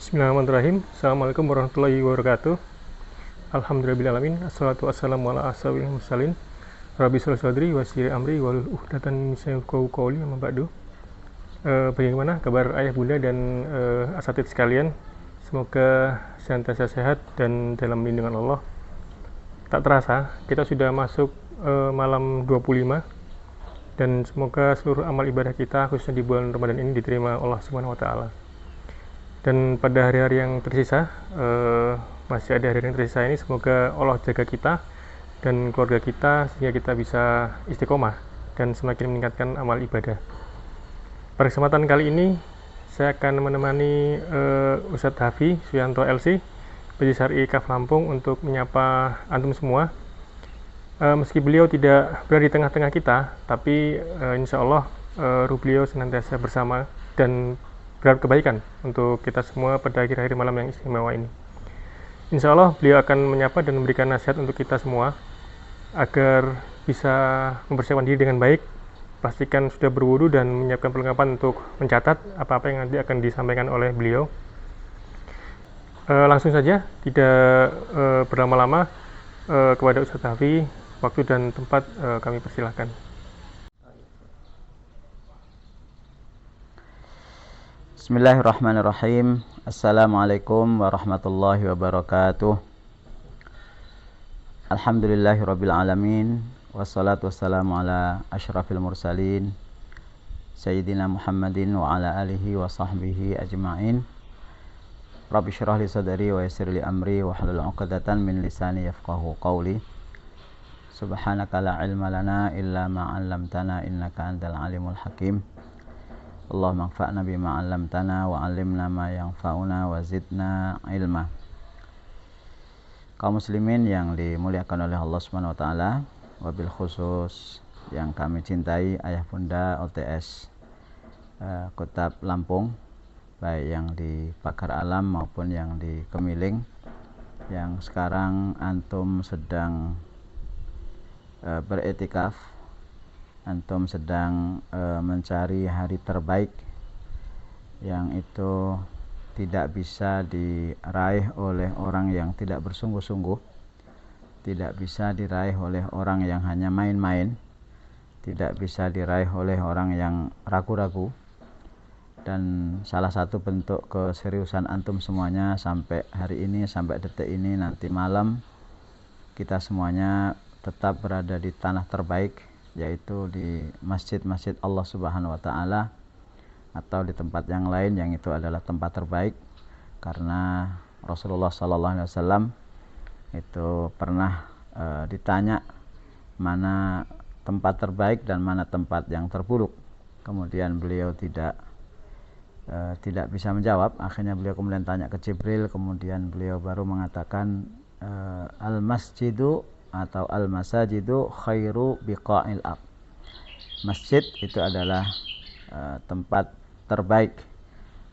Bismillahirrahmanirrahim. Assalamualaikum warahmatullahi wabarakatuh. Alhamdulillahirabbil alamin. Assalatu wassalamu ala asyrofil mursalin. Rabbi shrah li sadri wa yassir li amri wahlul 'uqdatam min lisani yafqahu qawli. Amma ba'du. Bagaimana kabar ayah bunda dan asatidz sekalian? Semoga senantiasa sehat dan dalam lindungan Allah. Tak terasa kita sudah masuk malam 25 dan semoga seluruh amal ibadah kita khususnya di bulan Ramadan ini diterima Allah Subhanahu wa taala. Dan pada hari-hari yang tersisa, masih ada hari-hari yang tersisa ini, semoga Allah jaga kita dan keluarga kita sehingga kita bisa istiqomah dan semakin meningkatkan amal ibadah. Pada kesempatan kali ini saya akan menemani Ustadz Hafi Suyanto LC PJ Syar'i Kaf Lampung untuk menyapa antum semua. Meski beliau tidak berada di tengah-tengah kita, tapi insya Allah ruh beliau senantiasa bersama dan berharap kebaikan untuk kita semua pada akhir-akhir malam yang istimewa ini. Insya Allah beliau akan menyapa dan memberikan nasihat untuk kita semua agar bisa mempersiapkan diri dengan baik. Pastikan sudah berwudu dan menyiapkan perlengkapan untuk mencatat apa-apa yang nanti akan disampaikan oleh beliau. Langsung saja, tidak berlama-lama, kepada Ustadz Hafi, waktu dan tempat kami persilahkan. Bismillahirrahmanirrahim. Assalamualaikum warahmatullahi wabarakatuh. Alhamdulillahirabbil alamin. Wassalatu wassalamu ala asyrafil mursalin Sayyidina Muhammadin wa ala alihi wa sahbihi ajma'in. Rabbi syrah li sadri wa yassir li amri wa hlul 'uqdatam min lisani yafqahu qawli. Subhanaka la ilma lana illa ma 'allamtana innaka antal alimul hakim. Allahumma anfa'na bima 'allamtana wa 'allimna ma yanfa'una wa zidna ilma. Kaum muslimin yang dimuliakan oleh Allah Subhanahu wa taala, wabil khusus yang kami cintai ayah bunda OTS Kota Lampung, baik yang di Pagar Alam maupun yang di Kemiling, yang sekarang antum sedang beretikaf, antum sedang mencari hari terbaik yang itu tidak bisa diraih oleh orang yang tidak bersungguh-sungguh, tidak bisa diraih oleh orang yang hanya main-main, tidak bisa diraih oleh orang yang ragu-ragu. Dan salah satu bentuk keseriusan antum semuanya sampai hari ini, sampai detik ini, nanti malam kita semuanya tetap berada di tanah terbaik, yaitu di masjid-masjid Allah Subhanahu wa taala atau di tempat yang lain yang itu adalah tempat terbaik, karena Rasulullah sallallahu alaihi wasallam itu pernah ditanya mana tempat terbaik dan mana tempat yang terburuk. Kemudian beliau tidak bisa menjawab. Akhirnya beliau kemudian tanya ke Jibril, kemudian beliau baru mengatakan al-masjidu atau al-masajidu khairu biqa'il ard. Masjid itu adalah tempat terbaik,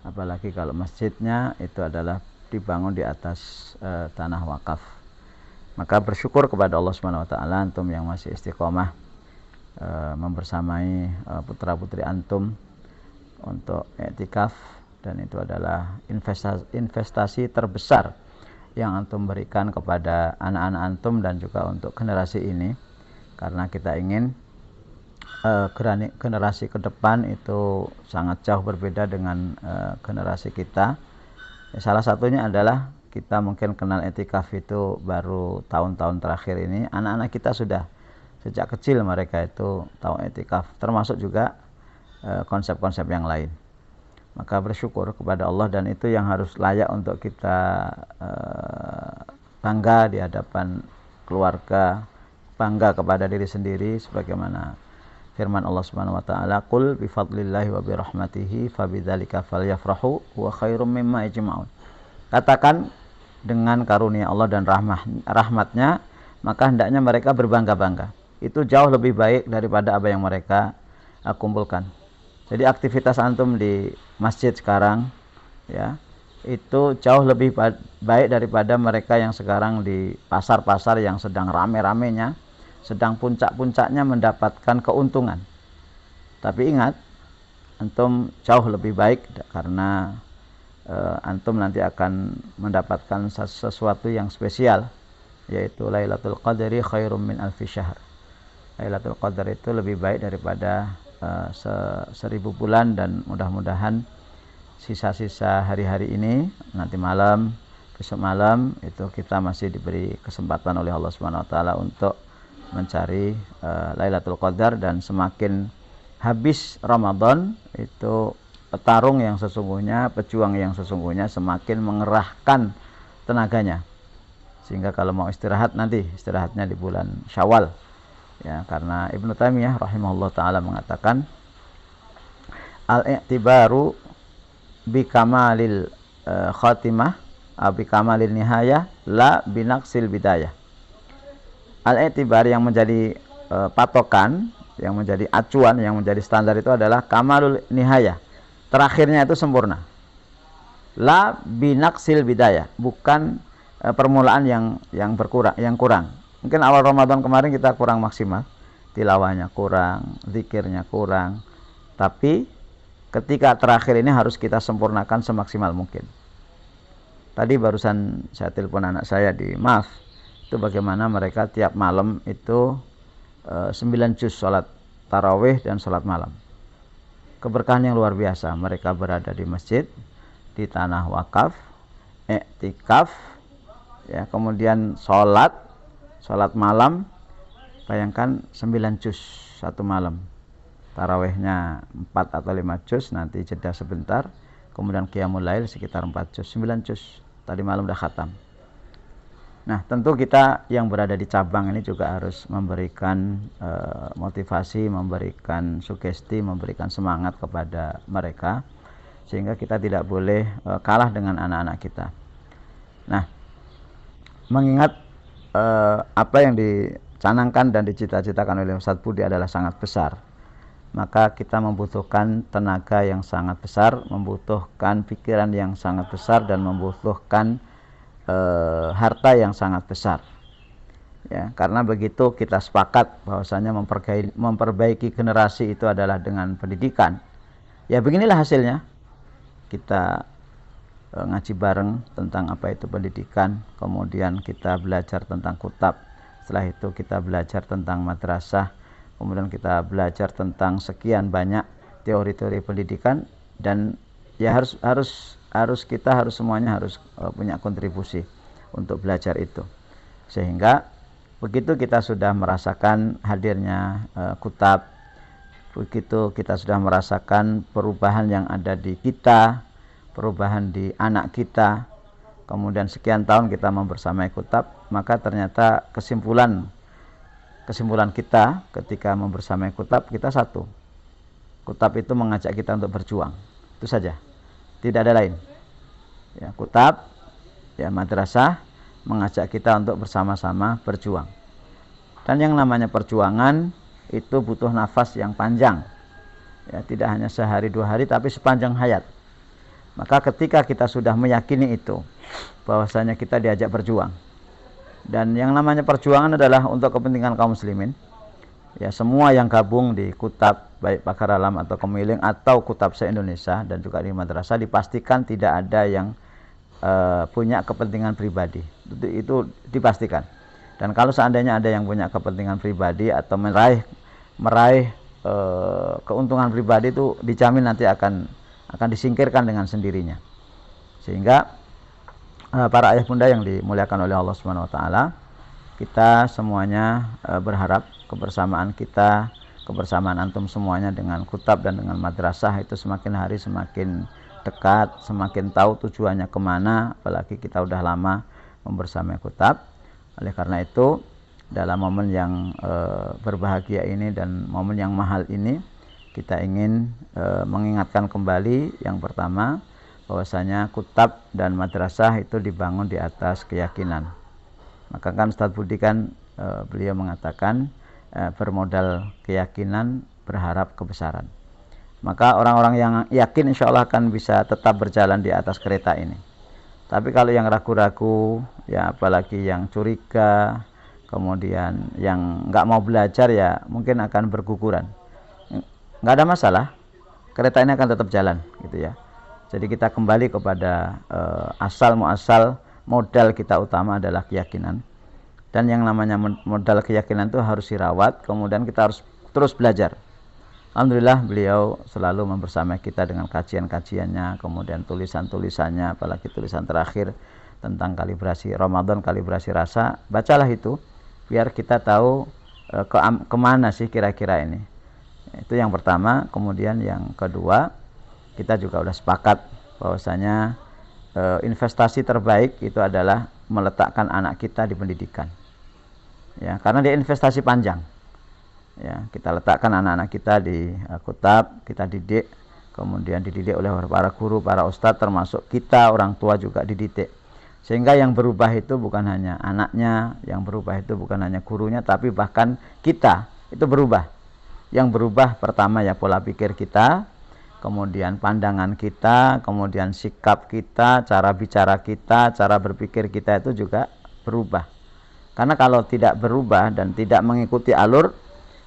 apalagi kalau masjidnya itu adalah dibangun di atas tanah wakaf. Maka bersyukur kepada Allah Subhanahu wa taala antum yang masih istiqomah membersamai putra-putri antum untuk i'tikaf, dan itu adalah investasi terbesar yang antum berikan kepada anak-anak antum dan juga untuk generasi ini, karena kita ingin generasi ke depan itu sangat jauh berbeda dengan generasi kita. Salah satunya adalah kita mungkin kenal i'tikaf itu baru tahun-tahun terakhir ini. Anak-anak kita sudah sejak kecil mereka itu tahu i'tikaf, termasuk juga konsep-konsep yang lain. Maka bersyukur kepada Allah, dan itu yang harus layak untuk kita bangga di hadapan keluarga, bangga kepada diri sendiri, sebagaimana firman Allah Subhanahu wa taala, qul bi fadlillahi wa bi rahmatihi fabidzalika falyafrahu wa khairum mimma yajma'un. Katakan dengan karunia Allah dan rahmatnya, maka hendaknya mereka berbangga-bangga. Itu jauh lebih baik daripada apa yang mereka kumpulkan. Jadi aktivitas antum di masjid sekarang ya, itu jauh lebih baik daripada mereka yang sekarang di pasar-pasar yang sedang rame-ramenya, sedang puncak-puncaknya mendapatkan keuntungan. Tapi ingat, antum jauh lebih baik karena antum nanti akan mendapatkan sesuatu yang spesial, yaitu Lailatul Qadri khairum min alfi syahr. Lailatul Qadar itu lebih baik daripada 1000 bulan, dan mudah-mudahan sisa-sisa hari-hari ini, nanti malam, besok malam, itu kita masih diberi kesempatan oleh Allah Subhanahu wa taala untuk mencari Lailatul Qadar. Dan semakin habis Ramadan, itu petarung yang sesungguhnya, pejuang yang sesungguhnya semakin mengerahkan tenaganya, sehingga kalau mau istirahat, nanti istirahatnya di bulan Syawal. Ya, karena Ibnu Taimiyah rahimahullah taala mengatakan al-i'tibaru bi kamalil khatimah bi kamalil nihayah la binaqsil bidayah. Al-i'tibar yang menjadi patokan, yang menjadi acuan, yang menjadi standar itu adalah kamalul nihayah, terakhirnya itu sempurna. La binaqsil bidayah, bukan permulaan yang berkurang, yang kurang. Mungkin awal Ramadan kemarin kita kurang maksimal, tilawahnya kurang, zikirnya kurang, tapi ketika terakhir ini harus kita sempurnakan semaksimal mungkin. Tadi barusan saya telepon anak saya di MAF, itu bagaimana mereka tiap malam itu 9 juz sholat tarawih dan sholat malam. Keberkahan yang luar biasa. Mereka berada di masjid, di tanah wakaf, i'tikaf, ya, kemudian sholat malam. Bayangkan 9 juz satu malam, tarawihnya 4 atau 5 juz, nanti jeda sebentar, kemudian qiyamul lail sekitar 4 juz, 9 juz tadi malam udah khatam. Nah, tentu kita yang berada di cabang ini juga harus memberikan motivasi, memberikan sugesti, memberikan semangat kepada mereka, sehingga kita tidak boleh kalah dengan anak-anak kita. Nah, mengingat apa yang dicanangkan dan dicita-citakan oleh Ustadz Budi adalah sangat besar, maka kita membutuhkan tenaga yang sangat besar, membutuhkan pikiran yang sangat besar, dan membutuhkan harta yang sangat besar, ya, karena begitu kita sepakat bahwasanya memperbaiki generasi itu adalah dengan pendidikan. Ya, beginilah hasilnya. Kita ngaji bareng tentang apa itu pendidikan, kemudian kita belajar tentang kutab, setelah itu kita belajar tentang madrasah, kemudian kita belajar tentang sekian banyak teori-teori pendidikan, dan ya harus kita semuanya harus punya kontribusi untuk belajar itu, sehingga begitu kita sudah merasakan hadirnya kutab, begitu kita sudah merasakan perubahan yang ada di kita, perubahan di anak kita, kemudian sekian tahun kita membersamai kutab, maka ternyata kesimpulan kita ketika membersamai kutab, kita satu. Kutab itu mengajak kita untuk berjuang, itu saja, tidak ada lain. Ya, kutab, ya, madrasah mengajak kita untuk bersama-sama berjuang. Dan yang namanya perjuangan itu butuh nafas yang panjang, ya, tidak hanya sehari 2 hari, tapi sepanjang hayat. Maka ketika kita sudah meyakini itu, bahwasanya kita diajak berjuang, dan yang namanya perjuangan adalah untuk kepentingan kaum muslimin, ya, semua yang gabung di kutab, baik Pakar Alam atau Kemiling atau kutab se-Indonesia dan juga di madrasah, dipastikan tidak ada yang punya kepentingan pribadi, itu dipastikan. Dan kalau seandainya ada yang punya kepentingan pribadi atau meraih keuntungan pribadi, itu dijamin nanti akan disingkirkan dengan sendirinya. Sehingga para ayah bunda yang dimuliakan oleh Allah Subhanahu wa taala, kita semuanya berharap kebersamaan kita, kebersamaan antum semuanya dengan kutab dan dengan madrasah itu semakin hari semakin dekat, semakin tahu tujuannya kemana, apalagi kita udah lama membersamai kutab. Oleh karena itu, dalam momen yang berbahagia ini dan momen yang mahal ini, kita ingin mengingatkan kembali yang pertama, bahwasanya kutab dan madrasah itu dibangun di atas keyakinan. Maka kan Ustadz Budi kan beliau mengatakan bermodal keyakinan berharap kebesaran. Maka orang-orang yang yakin insya Allah akan bisa tetap berjalan di atas kereta ini. Tapi kalau yang ragu-ragu, ya, apalagi yang curiga, kemudian yang nggak mau belajar, ya mungkin akan berguguran. Nggak ada masalah, kereta ini akan tetap jalan, gitu ya. Jadi kita kembali kepada asal muasal modal kita utama adalah keyakinan. Dan yang namanya modal keyakinan itu harus dirawat, kemudian kita harus terus belajar. Alhamdulillah beliau selalu membersamai kita dengan kajian-kajiannya, kemudian tulisan-tulisannya, apalagi tulisan terakhir tentang kalibrasi Ramadan, kalibrasi rasa. Bacalah itu biar kita tahu kemana sih kira-kira ini. Itu yang pertama. Kemudian yang kedua, kita juga sudah sepakat bahwasanya investasi terbaik itu adalah meletakkan anak kita di pendidikan. Ya, karena dia investasi panjang. Ya, kita letakkan anak-anak kita di kutab, kita didik, kemudian dididik oleh para guru, para ustadz, termasuk kita orang tua juga dididik. Sehingga yang berubah itu bukan hanya anaknya, yang berubah itu bukan hanya gurunya, tapi bahkan kita itu berubah. Yang berubah pertama ya pola pikir kita, kemudian pandangan kita, kemudian sikap kita, cara bicara kita, cara berpikir kita itu juga berubah. Karena kalau tidak berubah dan tidak mengikuti alur,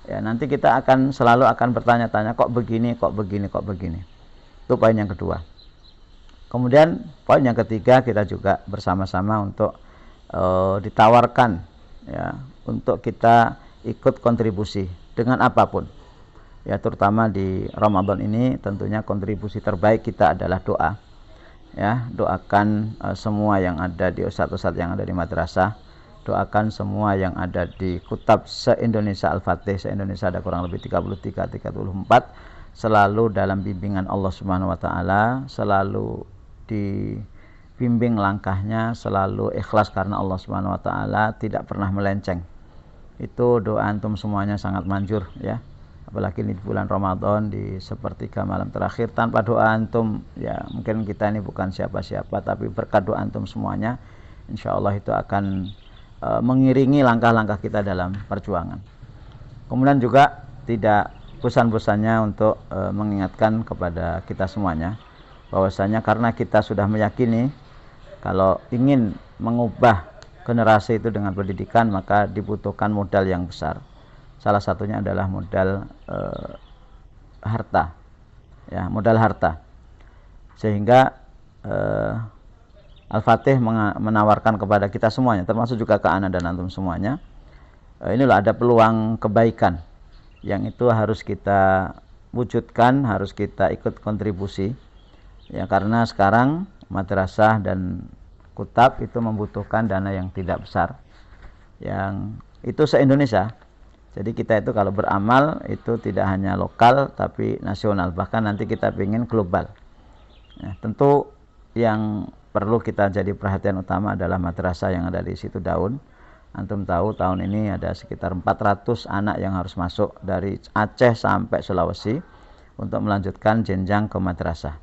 ya nanti kita akan selalu akan bertanya-tanya, kok begini, kok begini, kok begini. Itu poin yang kedua. Kemudian poin yang ketiga, kita juga bersama-sama untuk ditawarkan ya untuk kita ikut kontribusi dengan apapun. Ya, terutama di Ramadan ini tentunya kontribusi terbaik kita adalah doa. Ya, doakan semua yang ada di ustadz-ustadz yang ada di madrasah. Doakan semua yang ada di kutab se-Indonesia Al-Fatih, se-Indonesia ada kurang lebih 33-34, selalu dalam bimbingan Allah Subhanahu wa taala, selalu dibimbing langkahnya, selalu ikhlas karena Allah Subhanahu wa taala, tidak pernah melenceng. Itu doa antum semuanya sangat manjur ya. Apalagi di bulan Ramadan, di sepertiga malam terakhir, tanpa doa antum ya mungkin kita ini bukan siapa-siapa, tapi berkat doa antum semuanya insyaallah itu akan mengiringi langkah-langkah kita dalam perjuangan. Kemudian juga tidak bosan-bosannya untuk mengingatkan kepada kita semuanya bahwasanya karena kita sudah meyakini kalau ingin mengubah generasi itu dengan pendidikan, maka dibutuhkan modal yang besar. Salah satunya adalah modal harta. Ya, modal harta. Sehingga Al-Fatih menawarkan kepada kita semuanya, termasuk juga ke ana dan antum semuanya, inilah ada peluang kebaikan yang itu harus kita wujudkan, harus kita ikut kontribusi. Ya, karena sekarang madrasah dan kutab itu membutuhkan dana yang tidak besar. Yang itu se-Indonesia. Jadi kita itu kalau beramal itu tidak hanya lokal tapi nasional, bahkan nanti kita ingin global. Ya, tentu yang perlu kita jadi perhatian utama adalah madrasah yang ada di situ Daun. Antum tahu tahun ini ada sekitar 400 anak yang harus masuk dari Aceh sampai Sulawesi untuk melanjutkan jenjang ke madrasah.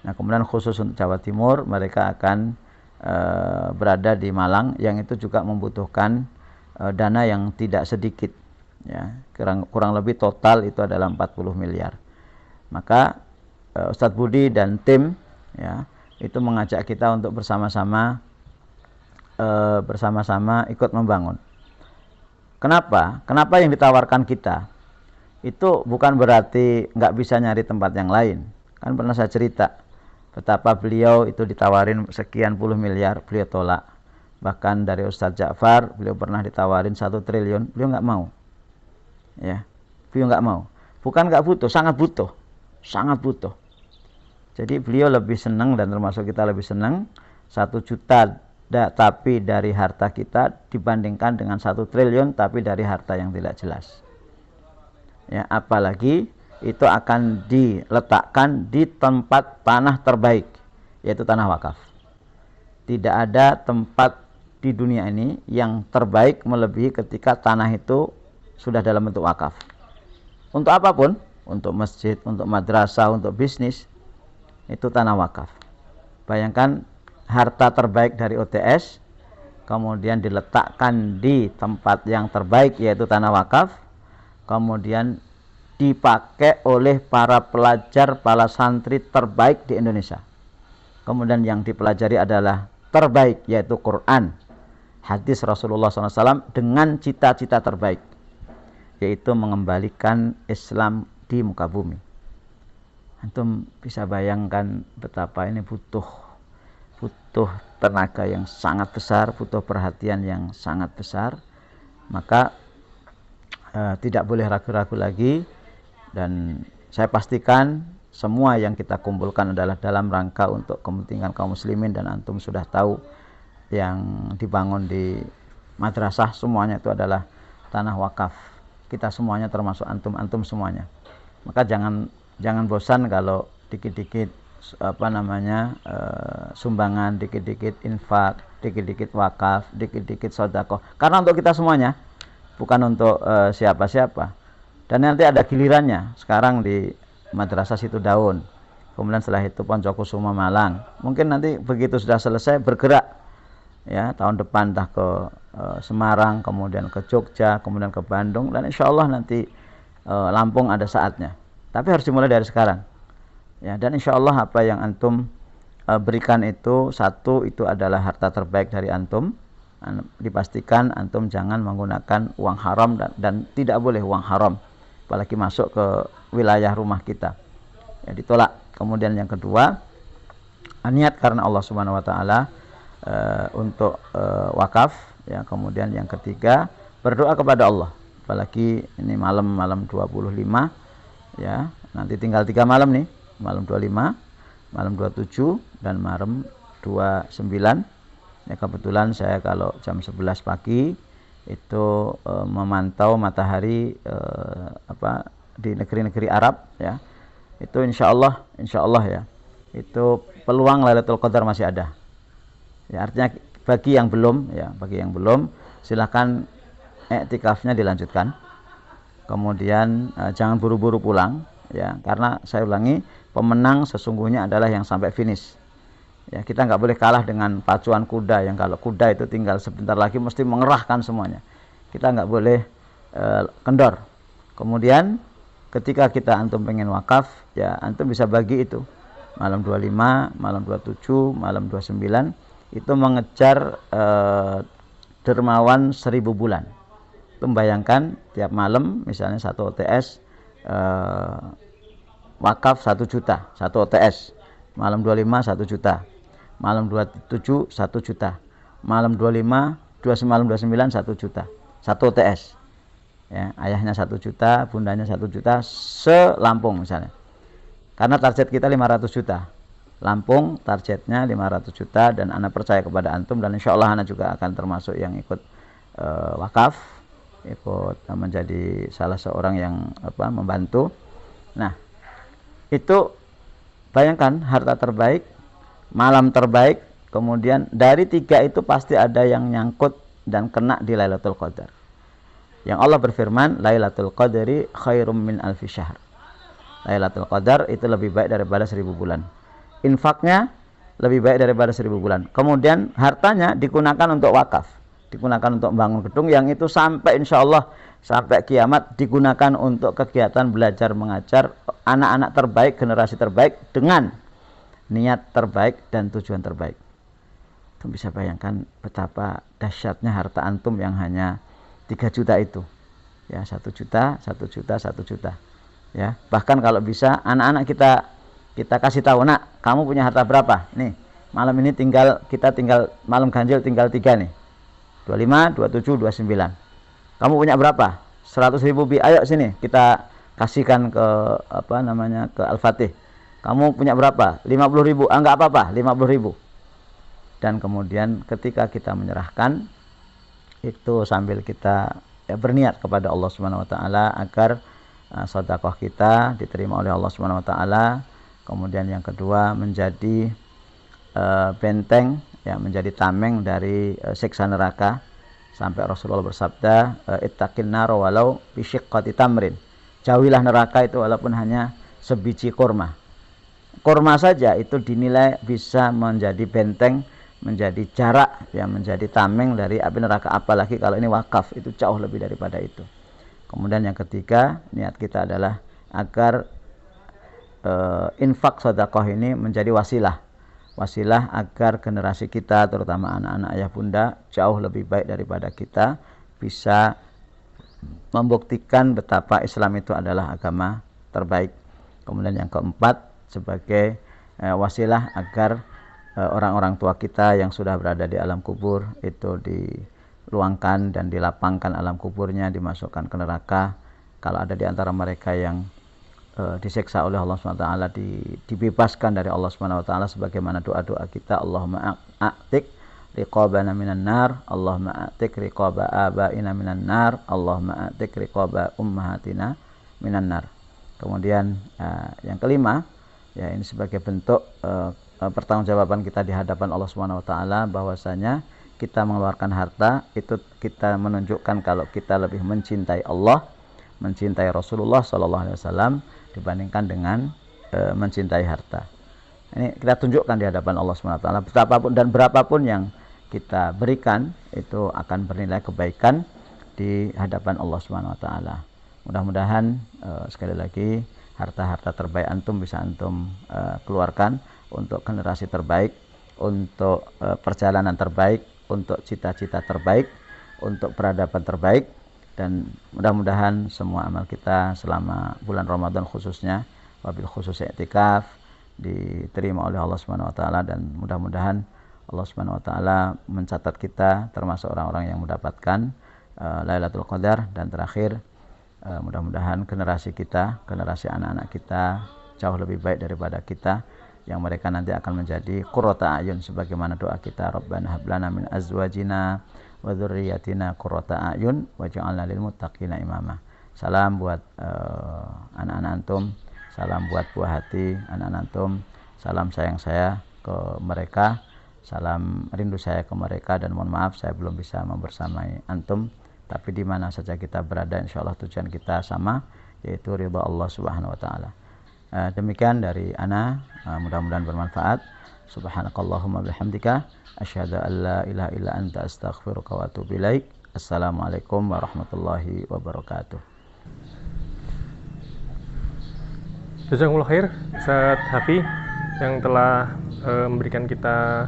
Nah, kemudian khusus untuk Jawa Timur mereka akan berada di Malang yang itu juga membutuhkan dana yang tidak sedikit. Ya, kurang lebih total itu adalah 40 miliar. Maka Ustadz Budi dan tim ya itu mengajak kita untuk bersama-sama ikut membangun. Kenapa? Kenapa yang ditawarkan kita itu bukan berarti nggak bisa nyari tempat yang lain. Kan pernah saya cerita betapa beliau itu ditawarin sekian puluh miliar, beliau tolak. Bahkan dari Ustadz Ja'far beliau pernah ditawarin 1 triliun, beliau nggak mau. Ya, beliau nggak mau. Bukan nggak butuh, sangat butuh, sangat butuh. Jadi beliau lebih senang dan termasuk kita lebih senang 1 juta tapi dari harta kita dibandingkan dengan 1 triliun tapi dari harta yang tidak jelas. Ya, apalagi itu akan diletakkan di tempat tanah terbaik, yaitu tanah wakaf. Tidak ada tempat di dunia ini yang terbaik melebihi ketika tanah itu sudah dalam bentuk wakaf. Untuk apapun, untuk masjid, untuk madrasah, untuk bisnis, itu tanah wakaf. Bayangkan harta terbaik dari OTS kemudian diletakkan di tempat yang terbaik yaitu tanah wakaf, kemudian dipakai oleh para pelajar, para santri terbaik di Indonesia. Kemudian yang dipelajari adalah terbaik yaitu Quran, hadis Rasulullah SAW dengan cita-cita terbaik yaitu mengembalikan Islam di muka bumi. Antum bisa bayangkan betapa ini butuh tenaga yang sangat besar, butuh perhatian yang sangat besar. Maka tidak boleh ragu-ragu lagi, dan saya pastikan semua yang kita kumpulkan adalah dalam rangka untuk kepentingan kaum muslimin. Dan antum sudah tahu yang dibangun di madrasah semuanya itu adalah tanah wakaf. Kita semuanya termasuk antum semuanya. Maka jangan bosan kalau dikit-dikit sumbangan, dikit-dikit infak, dikit-dikit wakaf, dikit-dikit sedekah. Karena untuk kita semuanya, bukan untuk siapa-siapa. Dan nanti ada gilirannya. Sekarang di Madrasah Situ Daun, kemudian setelah itu Poncokusuma Malang. Mungkin nanti begitu sudah selesai bergerak, ya, tahun depan entah ke Semarang, kemudian ke Jogja, kemudian ke Bandung, dan insya Allah nanti Lampung ada saatnya. Tapi harus dimulai dari sekarang, ya. Dan insya Allah apa yang antum berikan itu, satu, itu adalah harta terbaik dari antum. Dipastikan antum jangan menggunakan uang haram, dan tidak boleh uang haram apalagi masuk ke wilayah rumah kita, ya, ditolak. Kemudian yang kedua, niat karena Allah Subhanahu wa taala untuk wakaf, ya. Kemudian yang ketiga, berdoa kepada Allah, apalagi ini malam 25, ya, nanti tinggal 3 malam nih, malam 25, malam 27, dan malam 29. Ya, kebetulan saya kalau jam 11 pagi itu memantau matahari di negeri-negeri Arab, ya. Itu insya Allah ya, itu peluang Lailatul Qadar masih ada. Ya, artinya bagi yang belum, silakan iktikafnya dilanjutkan. Kemudian jangan buru-buru pulang, ya, karena saya ulangi, pemenang sesungguhnya adalah yang sampai finish. Ya, kita nggak boleh kalah dengan pacuan kuda, yang kalau kuda itu tinggal sebentar lagi mesti mengerahkan semuanya. Kita nggak boleh kendor. Kemudian ketika kita antum pengen wakaf, ya, antum bisa bagi itu malam 25, malam 27, malam 29, itu mengejar dermawan 1000 bulan. Itu bayangkan tiap malam misalnya 1 OTS wakaf 1 juta, 1 OTS. Malam 25 1 juta. Malam 27 1 juta. Malam 25, malam 29 1 juta. 1 OTS. Ya, ayahnya 1 juta, bundanya 1 juta, se-Lampung misalnya. Karena target kita 500 juta. Lampung targetnya 500 juta, dan anak percaya kepada antum, dan insya Allah anak juga akan termasuk yang ikut wakaf, ikut menjadi salah seorang yang membantu. Nah, itu bayangkan harta terbaik, malam terbaik, kemudian dari 3 itu pasti ada yang nyangkut dan kena di Lailatul Qadar. Yang Allah berfirman, Lailatul Qadri khairum min alfi syahr. Lailatul Qadar itu lebih baik daripada 1000 bulan. Infaknya lebih baik daripada 1000 bulan. Kemudian hartanya digunakan untuk wakaf, digunakan untuk membangun gedung, yang itu sampai insya Allah sampai kiamat digunakan untuk kegiatan belajar mengajar anak-anak terbaik, generasi terbaik, dengan niat terbaik dan tujuan terbaik. Itu bisa bayangkan betapa dahsyatnya harta antum yang hanya 3 juta itu, ya, 1 juta, 1 juta, 1 juta, ya. Bahkan kalau bisa anak-anak kita kasih tahu, nak, kamu punya harta berapa? Nih, malam ini kita tinggal malam ganjil tinggal 3 nih, 25, 27, 29. Kamu punya berapa? 100.000 ayo sini kita kasihkan ke ke Al-Fatih. Kamu punya berapa? 50.000. Enggak apa-apa, 50.000. Dan kemudian ketika kita menyerahkan itu sambil kita berniat kepada Allah Subhanahu wa taala agar sedekah kita diterima oleh Allah Subhanahu wa taala. Kemudian yang kedua, menjadi benteng, ya, menjadi tameng dari siksa neraka. Sampai Rasulullah bersabda, ittaqin nar walau bi syiqqati tamrin. Jauhilah neraka itu walaupun hanya sebiji kurma. Kurma saja itu dinilai bisa menjadi benteng, menjadi jarak, ya, menjadi tameng dari api neraka, apalagi kalau ini wakaf, itu jauh lebih daripada itu. Kemudian yang ketiga, niat kita adalah agar infak sedekah ini menjadi wasilah agar generasi kita, terutama anak-anak ayah bunda, jauh lebih baik daripada kita, bisa membuktikan betapa Islam itu adalah agama terbaik. Kemudian yang keempat, sebagai wasilah agar orang-orang tua kita yang sudah berada di alam kubur itu diluangkan dan dilapangkan alam kuburnya, dimasukkan ke neraka. Kalau ada di antara mereka yang disiksa oleh Allah SWT, dibebaskan dari Allah SWT sebagaimana doa-doa kita, Allahumma a'tik riqabana minan nar, Allahumma a'tik riqaba abaina minan nar, Allahumma a'tik riqaba ummahatina minan nar. Kemudian yang kelima, ya ini sebagai bentuk pertanggungjawaban kita di hadapan Allah SWT, bahwasanya kita mengeluarkan harta itu kita menunjukkan kalau kita lebih mencintai Allah, mencintai Rasulullah SAW dibandingkan dengan mencintai harta. Ini kita tunjukkan di hadapan Allah SWT, betapapun dan berapapun yang kita berikan itu akan bernilai kebaikan di hadapan Allah SWT. Mudah-mudahan sekali lagi harta-harta terbaik antum bisa antum keluarkan untuk generasi terbaik, untuk perjalanan terbaik, untuk cita-cita terbaik, untuk peradaban terbaik. Dan mudah-mudahan semua amal kita selama bulan Ramadan khususnya, wabil khusus i'tikaf, diterima oleh Allah SWT, dan mudah-mudahan Allah SWT mencatat kita termasuk orang-orang yang mendapatkan Lailatul Qadar. Dan terakhir, mudah-mudahan generasi kita, generasi anak-anak kita jauh lebih baik daripada kita, yang mereka nanti akan menjadi qurrata a'yun sebagaimana doa kita, Rabbana hab lana min azwajina wa dzurriyyatina qurrata a'yun waj'alna lil muttaqina imama. Salam buat anak-anak antum, salam buat buah hati anak-anak antum, salam sayang saya ke mereka, salam rindu saya ke mereka, dan mohon maaf saya belum bisa membersamai antum, tapi di mana saja kita berada insyaallah tujuan kita sama, yaitu ridha Allah Subhanahu wa taala. Demikian dari ana, mudah-mudahan bermanfaat. Subhanakallahumma bihamdika asyhadu an la ilaha illa anta astaghfiruka wa atubu ilaik. Assalamualaikum warahmatullahi wabarakatuh. Jazakumullah khair Ustaz Hafi yang telah memberikan kita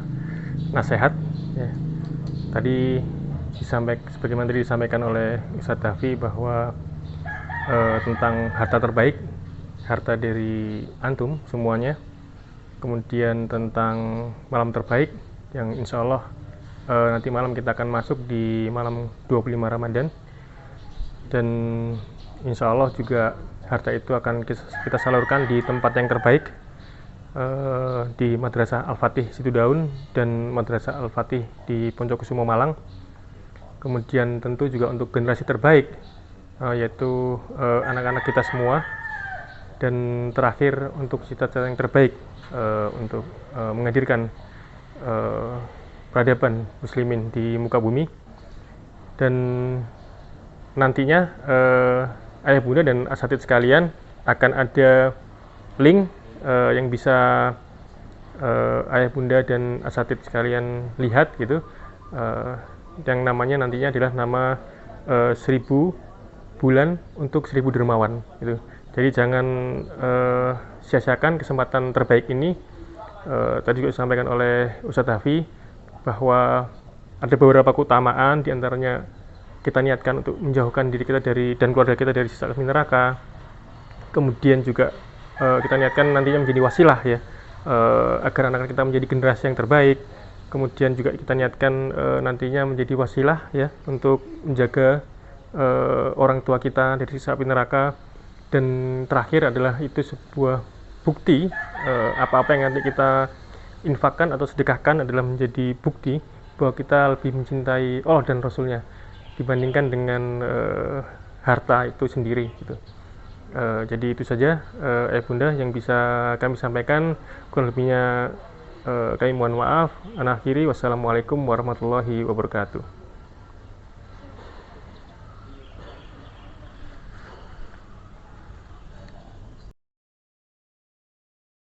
nasihat ya. Tadi sebagaimana tadi disampaikan oleh Ustaz Hafi bahwa tentang harta terbaik, harta dari antum semuanya, kemudian tentang malam terbaik yang insya Allah nanti malam kita akan masuk di malam 25 Ramadan, dan insya Allah juga harta itu akan kita salurkan di tempat yang terbaik, di Madrasah Al-Fatih Situdaun dan Madrasah Al-Fatih di Poncokusumo Malang. Kemudian tentu juga untuk generasi terbaik, yaitu anak-anak kita semua. Dan terakhir untuk cita-cita yang terbaik, untuk menghadirkan peradaban muslimin di muka bumi. Dan nantinya ayah bunda dan asatidz sekalian akan ada link yang bisa ayah bunda dan asatidz sekalian lihat gitu, yang namanya nantinya adalah nama 1000 bulan untuk 1000 dermawan gitu. Jadi jangan sia-siakan kesempatan terbaik ini. Tadi juga disampaikan oleh Ustadz Hafi bahwa ada beberapa keutamaan, diantaranya kita niatkan untuk menjauhkan diri kita dari dan keluarga kita dari siksa api neraka. Kemudian juga kita niatkan nantinya menjadi wasilah ya, agar anak-anak kita menjadi generasi yang terbaik. Kemudian juga kita niatkan nantinya menjadi wasilah ya untuk menjaga orang tua kita dari siksa api neraka. Dan terakhir adalah itu sebuah bukti, apa-apa yang nanti kita infakkan atau sedekahkan adalah menjadi bukti bahwa kita lebih mencintai Allah dan Rasulnya dibandingkan dengan harta itu sendiri gitu. Jadi itu saja ayah bunda yang bisa kami sampaikan, kurang lebihnya kami mohon maaf. Ana akhiri, wassalamualaikum warahmatullahi wabarakatuh.